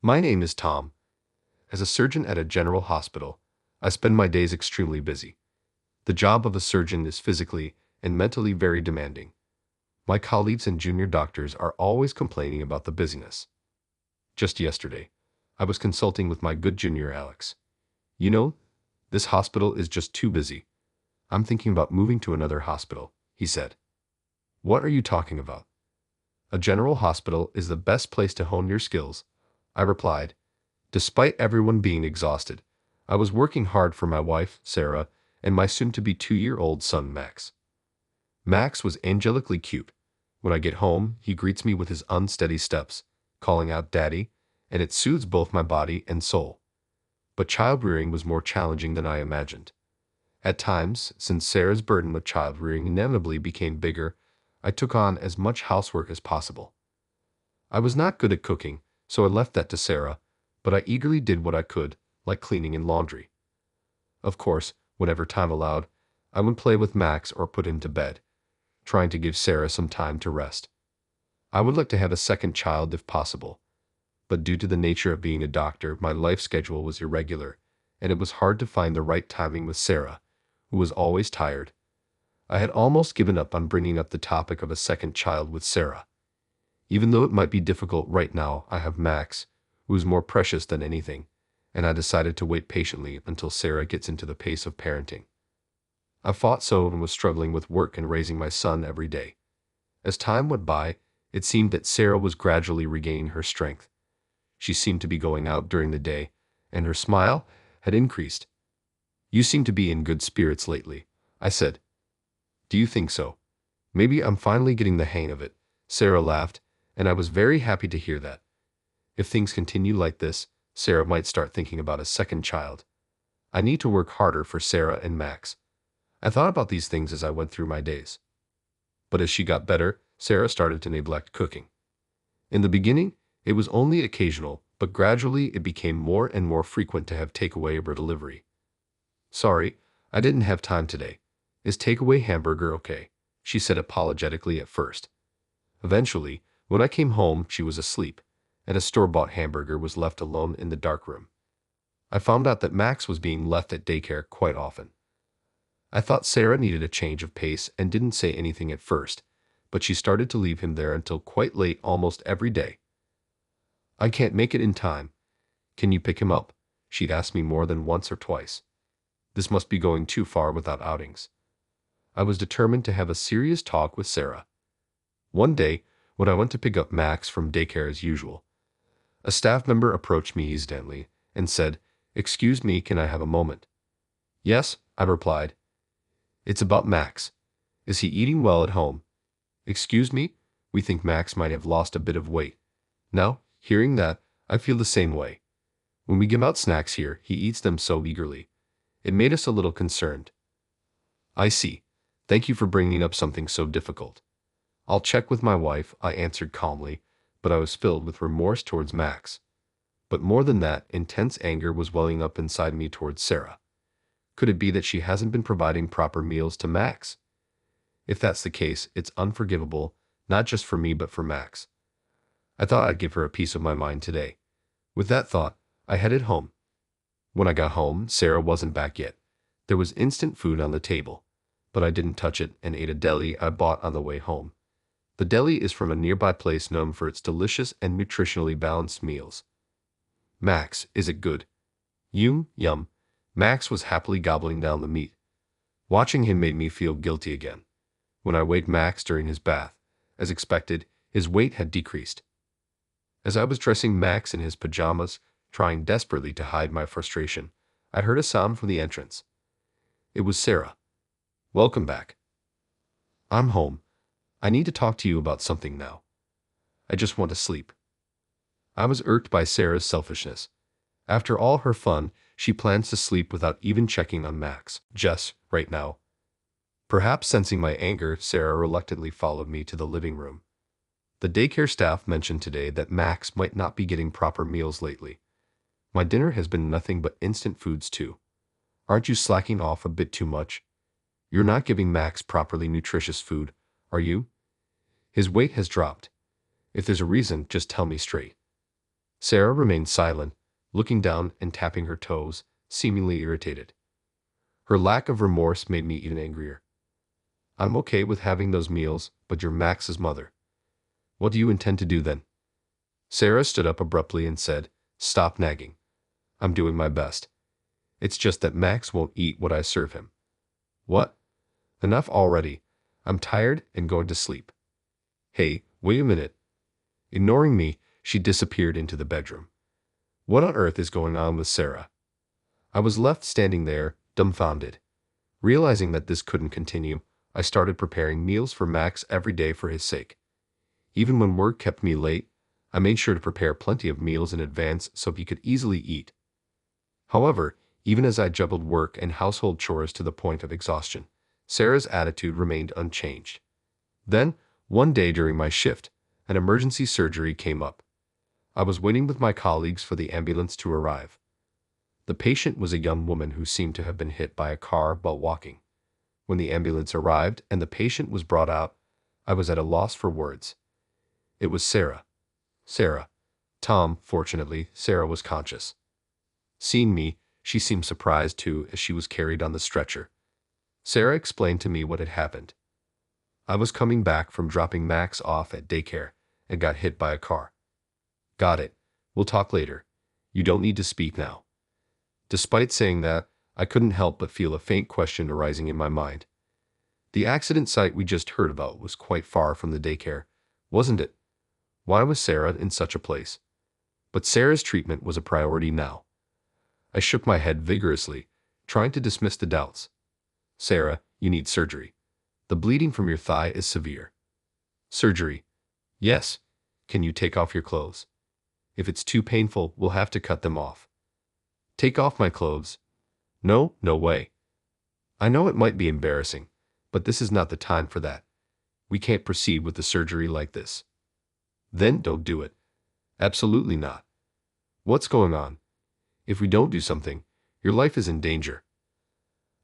My name is Tom. As a surgeon at a general hospital, I spend my days extremely busy. The job of a surgeon is physically and mentally very demanding. My colleagues and junior doctors are always complaining about the busyness. Just yesterday, I was consulting with my good junior Alex. You know, this hospital is just too busy. I'm thinking about moving to another hospital, he said. What are you talking about? A general hospital is the best place to hone your skills, I replied. Despite everyone being exhausted, I was working hard for my wife, Sarah, and my soon-to-be 2-year-old son, Max. Max was angelically cute. When I get home, he greets me with his unsteady steps, calling out Daddy, and it soothes both my body and soul. But child-rearing was more challenging than I imagined. At times, since Sarah's burden with child-rearing inevitably became bigger, I took on as much housework as possible. I was not good at cooking, so I left that to Sarah, but I eagerly did what I could, like cleaning and laundry. Of course, whenever time allowed, I would play with Max or put him to bed, trying to give Sarah some time to rest. I would like to have a second child if possible, but due to the nature of being a doctor, my life schedule was irregular, and it was hard to find the right timing with Sarah, who was always tired. I had almost given up on bringing up the topic of a second child with Sarah. Even though it might be difficult right now, I have Max, who is more precious than anything, and I decided to wait patiently until Sarah gets into the pace of parenting. I fought so and was struggling with work and raising my son every day. As time went by, it seemed that Sarah was gradually regaining her strength. She seemed to be going out during the day, and her smile had increased. You seem to be in good spirits lately, I said. Do you think so? Maybe I'm finally getting the hang of it, Sarah laughed, and I was very happy to hear that. If things continue like this, Sarah might start thinking about a second child. I need to work harder for Sarah and Max. I thought about these things as I went through my days. But as she got better, Sarah started to neglect cooking. In the beginning, it was only occasional, but gradually it became more and more frequent to have takeaway or delivery. Sorry, I didn't have time today. Is takeaway hamburger okay? She said apologetically at first. Eventually, when I came home, she was asleep, and a store-bought hamburger was left alone in the dark room. I found out that Max was being left at daycare quite often. I thought Sarah needed a change of pace and didn't say anything at first, but she started to leave him there until quite late almost every day. I can't make it in time. Can you pick him up? She'd asked me more than once or twice. This must be going too far without outings. I was determined to have a serious talk with Sarah. One day, when I went to pick up Max from daycare as usual, a staff member approached me hesitantly and said, "Excuse me, can I have a moment?" "Yes," I replied. "It's about Max. Is he eating well at home?" "Excuse me, we think Max might have lost a bit of weight." Now, hearing that, I feel the same way. When we give out snacks here, he eats them so eagerly. It made us a little concerned. I see. Thank you for bringing up something so difficult. I'll check with my wife, I answered calmly, but I was filled with remorse towards Max. But more than that, intense anger was welling up inside me towards Sarah. Could it be that she hasn't been providing proper meals to Max? If that's the case, it's unforgivable, not just for me but for Max. I thought I'd give her a piece of my mind today. With that thought, I headed home. When I got home, Sarah wasn't back yet. There was instant food on the table, but I didn't touch it and ate a deli I bought on the way home. The deli is from a nearby place known for its delicious and nutritionally balanced meals. Max, is it good? Yum. Max was happily gobbling down the meat. Watching him made me feel guilty again. When I weighed Max during his bath, as expected, his weight had decreased. As I was dressing Max in his pajamas, trying desperately to hide my frustration, I heard a sound from the entrance. It was Sarah. "Welcome back." "I'm home. I need to talk to you about something now. I just want to sleep." I was irked by Sarah's selfishness. After all her fun, she plans to sleep without even checking on Max. Just right now. Perhaps sensing my anger, Sarah reluctantly followed me to the living room. The daycare staff mentioned today that Max might not be getting proper meals lately. My dinner has been nothing but instant foods too. Aren't you slacking off a bit too much? You're not giving Max properly nutritious food, are you? His weight has dropped. If there's a reason, just tell me straight. Sarah remained silent, looking down and tapping her toes, seemingly irritated. Her lack of remorse made me even angrier. I'm okay with having those meals, but you're Max's mother. What do you intend to do then? Sarah stood up abruptly and said, "Stop nagging. I'm doing my best. It's just that Max won't eat what I serve him." What? Enough already. I'm tired and going to sleep. Hey, wait a minute. Ignoring me, she disappeared into the bedroom. What on earth is going on with Sarah? I was left standing there, dumbfounded. Realizing that this couldn't continue, I started preparing meals for Max every day for his sake. Even when work kept me late, I made sure to prepare plenty of meals in advance so he could easily eat. However, even as I juggled work and household chores to the point of exhaustion, Sarah's attitude remained unchanged. Then, one day during my shift, an emergency surgery came up. I was waiting with my colleagues for the ambulance to arrive. The patient was a young woman who seemed to have been hit by a car while walking. When the ambulance arrived and the patient was brought out, I was at a loss for words. It was Sarah. Sarah. Tom, fortunately, Sarah was conscious. Seeing me, she seemed surprised too as she was carried on the stretcher. Sarah explained to me what had happened. I was coming back from dropping Max off at daycare and got hit by a car. Got it. We'll talk later. You don't need to speak now. Despite saying that, I couldn't help but feel a faint question arising in my mind. The accident site we just heard about was quite far from the daycare, wasn't it? Why was Sarah in such a place? But Sarah's treatment was a priority now. I shook my head vigorously, trying to dismiss the doubts. Sarah, you need surgery. The bleeding from your thigh is severe. Surgery? Yes. Can you take off your clothes? If it's too painful, we'll have to cut them off. Take off my clothes? No, no way. I know it might be embarrassing, but this is not the time for that. We can't proceed with the surgery like this. Then don't do it. Absolutely not. What's going on? If we don't do something, your life is in danger.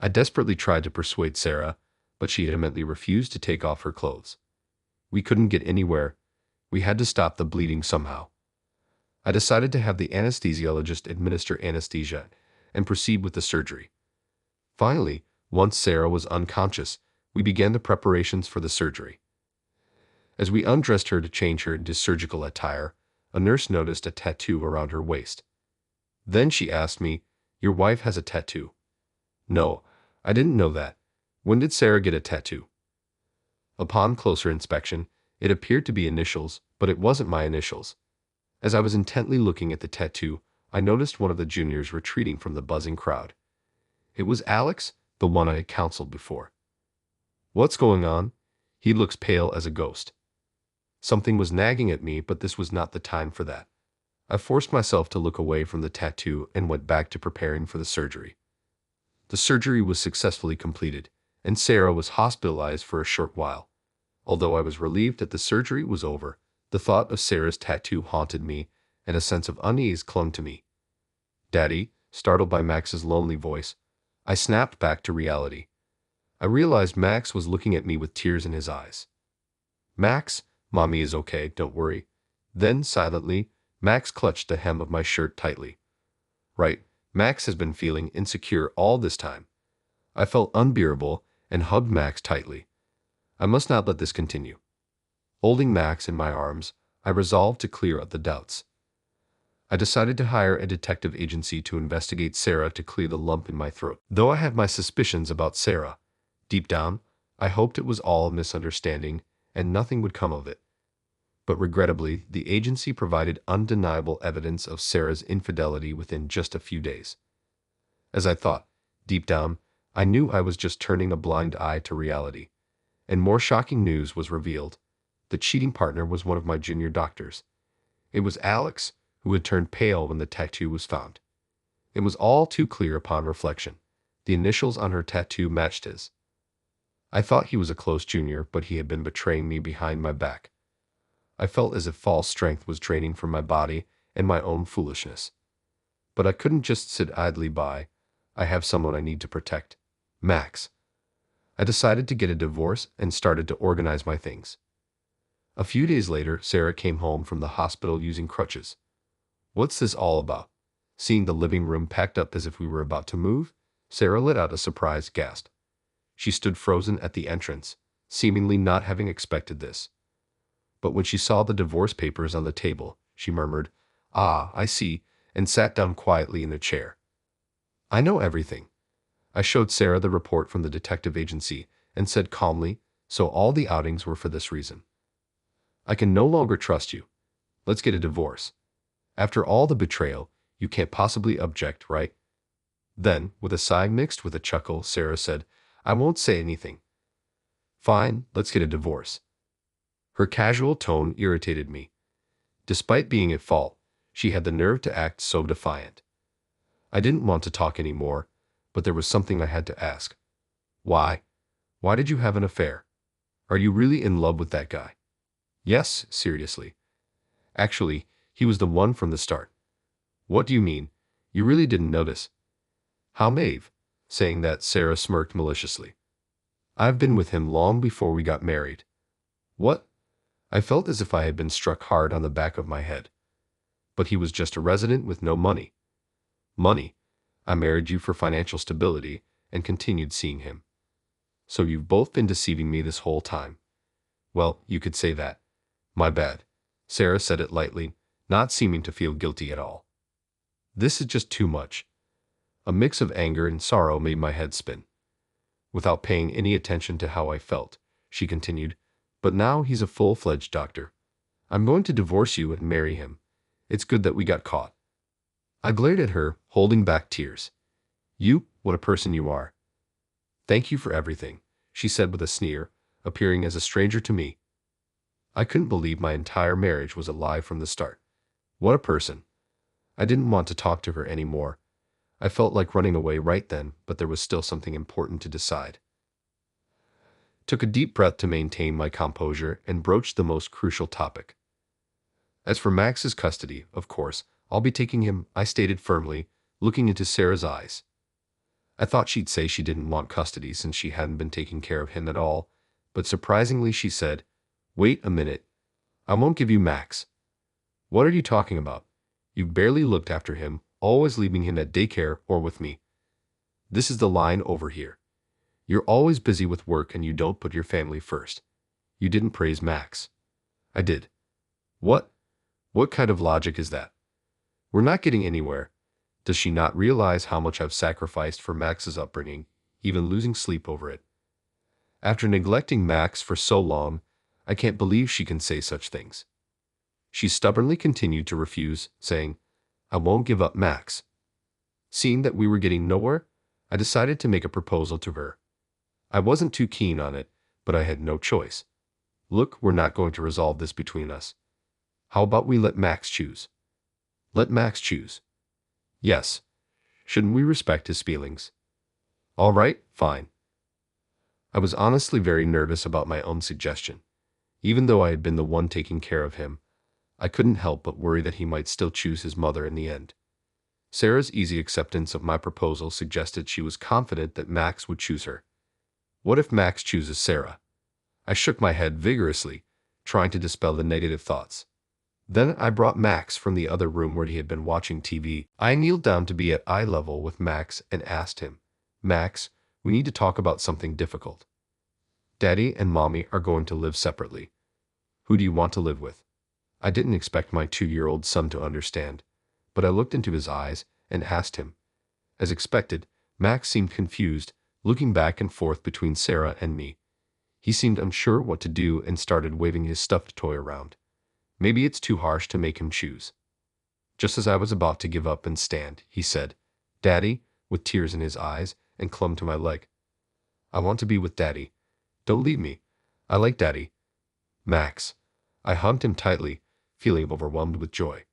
I desperately tried to persuade Sarah, but she adamantly refused to take off her clothes. We couldn't get anywhere. We had to stop the bleeding somehow. I decided to have the anesthesiologist administer anesthesia and proceed with the surgery. Finally, once Sarah was unconscious, we began the preparations for the surgery. As we undressed her to change her into surgical attire, a nurse noticed a tattoo around her waist. Then she asked me, "Your wife has a tattoo?" No, I didn't know that. When did Sarah get a tattoo? Upon closer inspection, it appeared to be initials, but it wasn't my initials. As I was intently looking at the tattoo, I noticed one of the juniors retreating from the buzzing crowd. It was Alex, the one I had counseled before. What's going on? He looks pale as a ghost. Something was nagging at me, but this was not the time for that. I forced myself to look away from the tattoo and went back to preparing for the surgery. The surgery was successfully completed, and Sarah was hospitalized for a short while. Although I was relieved that the surgery was over, the thought of Sarah's tattoo haunted me, and a sense of unease clung to me. "Daddy," startled by Max's lonely voice, I snapped back to reality. I realized Max was looking at me with tears in his eyes. "Max, Mommy is okay, don't worry." Then, silently, Max clutched the hem of my shirt tightly. Right, Max has been feeling insecure all this time. I felt unbearable and hugged Max tightly. I must not let this continue. Holding Max in my arms, I resolved to clear up the doubts. I decided to hire a detective agency to investigate Sarah to clear the lump in my throat. Though I had my suspicions about Sarah, deep down, I hoped it was all a misunderstanding and nothing would come of it. But regrettably, the agency provided undeniable evidence of Sarah's infidelity within just a few days. As I thought, deep down, I knew I was just turning a blind eye to reality. And more shocking news was revealed. The cheating partner was one of my junior doctors. It was Alex, who had turned pale when the tattoo was found. It was all too clear upon reflection. The initials on her tattoo matched his. I thought he was a close junior, but he had been betraying me behind my back. I felt as if false strength was draining from my body and my own foolishness. But I couldn't just sit idly by. I have someone I need to protect. Max. I decided to get a divorce and started to organize my things. A few days later, Sarah came home from the hospital using crutches. What's this all about? Seeing the living room packed up as if we were about to move, Sarah let out a surprised gasp. She stood frozen at the entrance, seemingly not having expected this. But when she saw the divorce papers on the table, she murmured, "Ah, I see," and sat down quietly in a chair. "I know everything." I showed Sarah the report from the detective agency and said calmly, "So all the outings were for this reason. I can no longer trust you. Let's get a divorce. After all the betrayal, you can't possibly object, right?" Then, with a sigh mixed with a chuckle, Sarah said, "I won't say anything. Fine, let's get a divorce." Her casual tone irritated me. Despite being at fault, she had the nerve to act so defiant. I didn't want to talk anymore, but there was something I had to ask. Why? Why did you have an affair? Are you really in love with that guy? Yes, seriously. Actually, he was the one from the start. What do you mean? You really didn't notice? How Maeve? Saying that, Sarah smirked maliciously. I've been with him long before we got married. What? I felt as if I had been struck hard on the back of my head. But he was just a resident with no money. Money? I married you for financial stability and continued seeing him. So you've both been deceiving me this whole time. Well, you could say that. My bad. Sarah said it lightly, not seeming to feel guilty at all. This is just too much. A mix of anger and sorrow made my head spin. Without paying any attention to how I felt, she continued, "But now he's a full-fledged doctor. I'm going to divorce you and marry him. It's good that we got caught." I glared at her, holding back tears. "You, what a person you are." "Thank you for everything," she said with a sneer, appearing as a stranger to me. I couldn't believe my entire marriage was a lie from the start. What a person. I didn't want to talk to her anymore. I felt like running away right then, but there was still something important to decide. Took a deep breath to maintain my composure and broached the most crucial topic. As for Max's custody, of course, I'll be taking him, I stated firmly, looking into Sarah's eyes. I thought she'd say she didn't want custody since she hadn't been taking care of him at all, but surprisingly she said, "Wait a minute. I won't give you Max." "What are you talking about? You've barely looked after him, always leaving him at daycare or with me. This is the line over here. You're always busy with work and you don't put your family first. You didn't praise Max." "I did." "What? What kind of logic is that? We're not getting anywhere. Does she not realize how much I've sacrificed for Max's upbringing, even losing sleep over it? After neglecting Max for so long, I can't believe she can say such things." She stubbornly continued to refuse, saying, "I won't give up Max." Seeing that we were getting nowhere, I decided to make a proposal to her. I wasn't too keen on it, but I had no choice. "Look, we're not going to resolve this between us. How about we let Max choose?" "Let Max choose?" "Yes. Shouldn't we respect his feelings?" "All right, fine." I was honestly very nervous about my own suggestion. Even though I had been the one taking care of him, I couldn't help but worry that he might still choose his mother in the end. Sarah's easy acceptance of my proposal suggested she was confident that Max would choose her. What if Max chooses Sarah? I shook my head vigorously, trying to dispel the negative thoughts. Then I brought Max from the other room where he had been watching TV. I kneeled down to be at eye level with Max and asked him, "Max, we need to talk about something difficult. Daddy and Mommy are going to live separately. Who do you want to live with?" I didn't expect my 2-year-old son to understand, but I looked into his eyes and asked him. As expected, Max seemed confused, looking back and forth between Sarah and me. He seemed unsure what to do and started waving his stuffed toy around. Maybe it's too harsh to make him choose. Just as I was about to give up and stand, he said, "Daddy," with tears in his eyes, and clung to my leg. "I want to be with Daddy. Don't leave me. I like Daddy." "Max." I hugged him tightly, feeling overwhelmed with joy.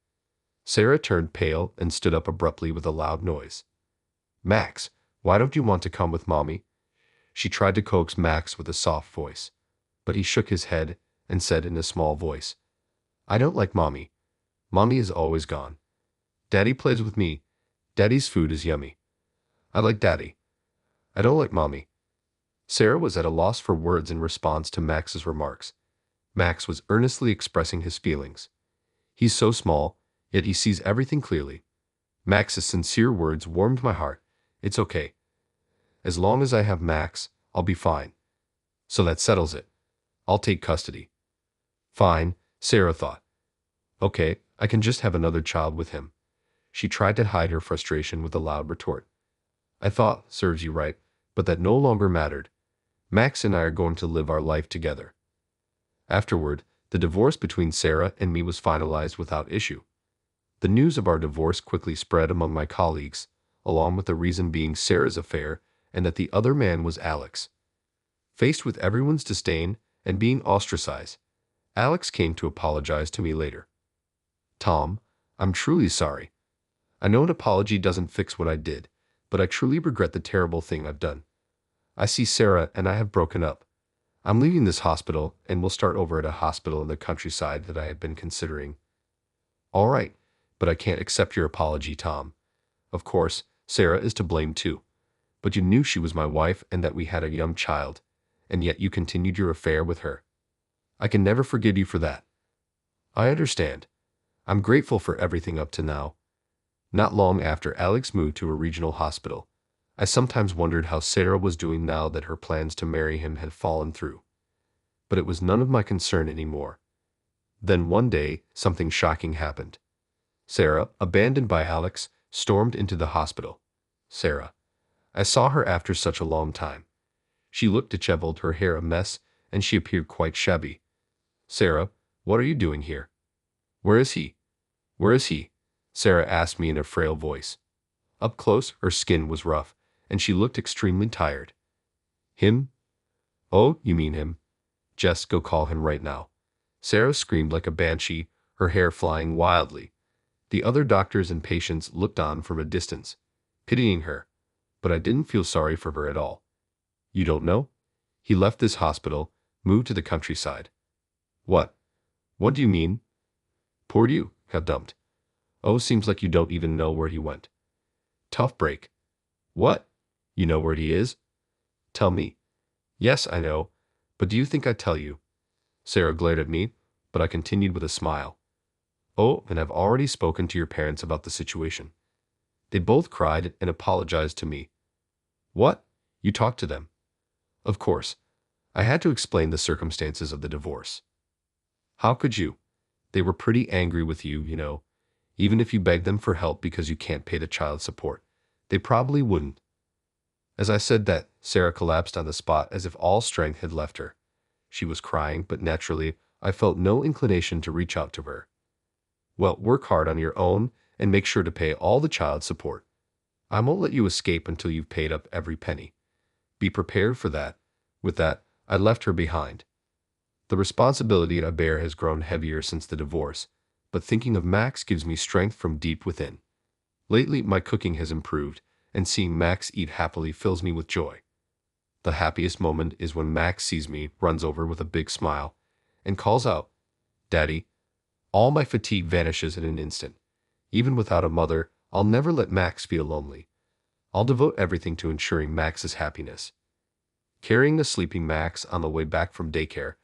Sarah turned pale and stood up abruptly with a loud noise. "Max, why don't you want to come with Mommy?" She tried to coax Max with a soft voice, but he shook his head and said in a small voice, "I don't like Mommy. Mommy is always gone. Daddy plays with me. Daddy's food is yummy. I like Daddy. I don't like Mommy." Sarah was at a loss for words in response to Max's remarks. Max was earnestly expressing his feelings. "He's so small. Yet he sees everything clearly. Max's sincere words warmed my heart. It's okay. As long as I have Max, I'll be fine. So that settles it. I'll take custody. Fine, Sarah thought. Okay, I can just have another child with him. She tried to hide her frustration with a loud retort. I thought, serves you right, but that no longer mattered. Max and I are going to live our life together. Afterward, the divorce between Sarah and me was finalized without issue. The news of our divorce quickly spread among my colleagues, along with the reason being Sarah's affair and that the other man was Alex. Faced with everyone's disdain and being ostracized, Alex came to apologize to me later. Tom, I'm truly sorry. I know an apology doesn't fix what I did, but I truly regret the terrible thing I've done. I see Sarah and I have broken up. I'm leaving this hospital and will start over at a hospital in the countryside that I had been considering. All right, but I can't accept your apology, Tom. Of course, Sarah is to blame too. But you knew she was my wife and that we had a young child, and yet you continued your affair with her. I can never forgive you for that. I understand. I'm grateful for everything up to now. Not long after Alex moved to a regional hospital, I sometimes wondered how Sarah was doing now that her plans to marry him had fallen through. But it was none of my concern anymore. Then one day, something shocking happened. Sarah, abandoned by Alex, stormed into the hospital. Sarah. I saw her after such a long time. She looked disheveled, her hair a mess, and she appeared quite shabby. Sarah, what are you doing here? Where is he? Where is he? Sarah asked me in a frail voice. Up close, her skin was rough, and she looked extremely tired. Him? Oh, you mean him. Just go call him right now. Sarah screamed like a banshee, her hair flying wildly. The other doctors and patients looked on from a distance, pitying her, but I didn't feel sorry for her at all. You don't know? He left this hospital, moved to the countryside. What? What do you mean? Poor you, got dumped. Oh, seems like you don't even know where he went. Tough break. What? You know where he is? Tell me. Yes, I know, but do you think I'd tell you? Sarah glared at me, but I continued with a smile. Oh, and I've already spoken to your parents about the situation. They both cried and apologized to me. What? You talked to them? Of course. I had to explain the circumstances of the divorce. How could you? They were pretty angry with you, you know. Even if you begged them for help because you can't pay the child support, they probably wouldn't. As I said that, Sarah collapsed on the spot as if all strength had left her. She was crying, but naturally, I felt no inclination to reach out to her. Well, work hard on your own and make sure to pay all the child support. I won't let you escape until you've paid up every penny. Be prepared for that. With that, I left her behind. The responsibility I bear has grown heavier since the divorce, but thinking of Max gives me strength from deep within. Lately, my cooking has improved, and seeing Max eat happily fills me with joy. The happiest moment is when Max sees me, runs over with a big smile, and calls out, Daddy. All my fatigue vanishes in an instant. Even without a mother, I'll never let Max feel lonely. I'll devote everything to ensuring Max's happiness. Carrying the sleeping Max on the way back from daycare,